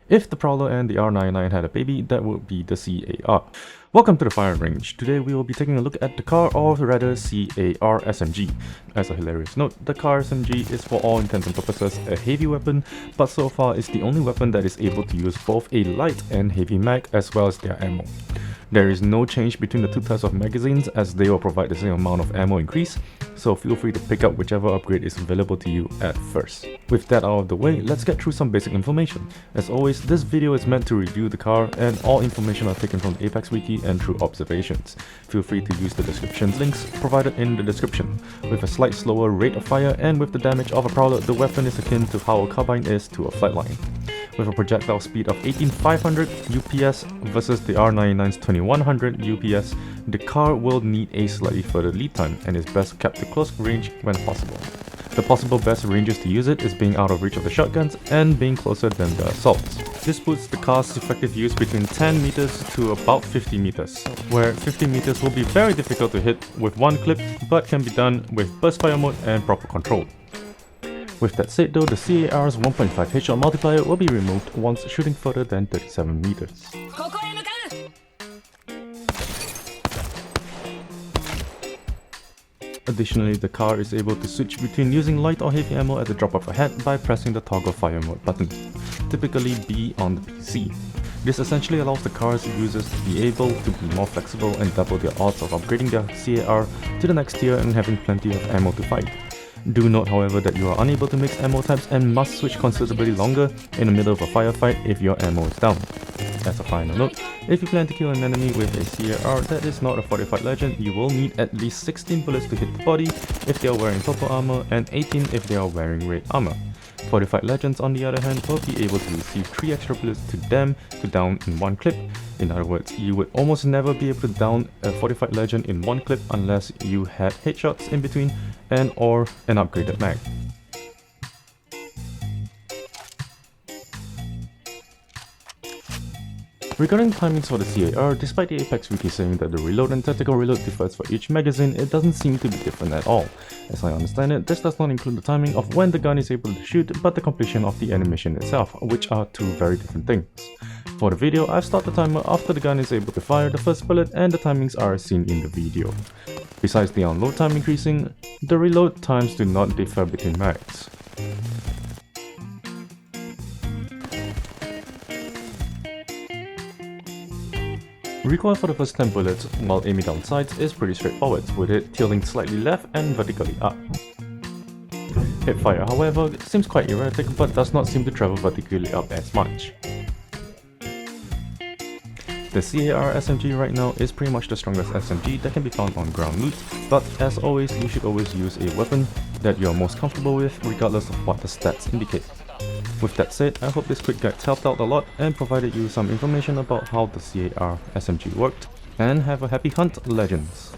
If the Prowler and the R99 had a baby, that would be the C.A.R. Welcome to the firing range. Today we will be taking a look at the C.A.R, or rather C.A.R SMG. As a hilarious note, the C.A.R SMG is for all intents and purposes a heavy weapon, but so far it's the only weapon that is able to use both a light and heavy mag as well as their ammo. There is no change between the two types of magazines as they will provide the same amount of ammo increase, so feel free to pick up whichever upgrade is available to you at first. With that out of the way, let's get through some basic information. As always, this video is meant to review the C.A.R and all information are taken from the Apex Wiki and through observations. Feel free to use the description links provided in the description. With a slight slower rate of fire and with the damage of a Prowler, the weapon is akin to how a carbine is to a flatline. With a projectile speed of 18,500 UPS versus the R99's 2100 UPS, the C.A.R will need a slightly further lead time and is best kept to close range when possible. The possible best ranges to use it is being out of reach of the shotguns and being closer than the assaults. This puts the C.A.R's effective use between 10 meters to about 50 meters, where 50 meters will be very difficult to hit with one clip but can be done with burst fire mode and proper control. With that said though, the C.A.R's 1.5 headshot multiplier will be removed once shooting further than 37 meters. Additionally, the C.A.R is able to switch between using light or heavy ammo at the drop of a hat by pressing the toggle fire mode button, typically B on the PC. This essentially allows the C.A.R's users to be able to be more flexible and double their odds of upgrading their C.A.R to the next tier and having plenty of ammo to fight. Do note however that you are unable to mix ammo types and must switch considerably longer in the middle of a firefight if your ammo is down. As a final note, if you plan to kill an enemy with a C.A.R that is not a fortified legend, you will need at least 16 bullets to hit the body if they are wearing purple armor and 18 if they are wearing red armor. Fortified legends on the other hand will be able to receive 3 extra bullets to them to down in one clip. In other words, you would almost never be able to down a fortified legend in one clip unless you had headshots in between and or an upgraded mag. Regarding timings for the C.A.R, despite the Apex Wiki saying that the reload and tactical reload differs for each magazine, it doesn't seem to be different at all. As I understand it, this does not include the timing of when the gun is able to shoot, but the completion of the animation itself, which are two very different things. For the video, I've started the timer after the gun is able to fire the first bullet and the timings are seen in the video. Besides the unload time increasing, the reload times do not differ between mags. Recoil for the first 10 bullets while aiming down sights is pretty straightforward, with it tilting slightly left and vertically up. Hipfire however seems quite erratic but does not seem to travel vertically up as much. The C.A.R SMG right now is pretty much the strongest SMG that can be found on ground loot, but as always you should always use a weapon that you are most comfortable with regardless of what the stats indicate. With that said, I hope this quick guide helped out a lot and provided you some information about how the C.A.R SMG worked, and have a happy hunt, legends!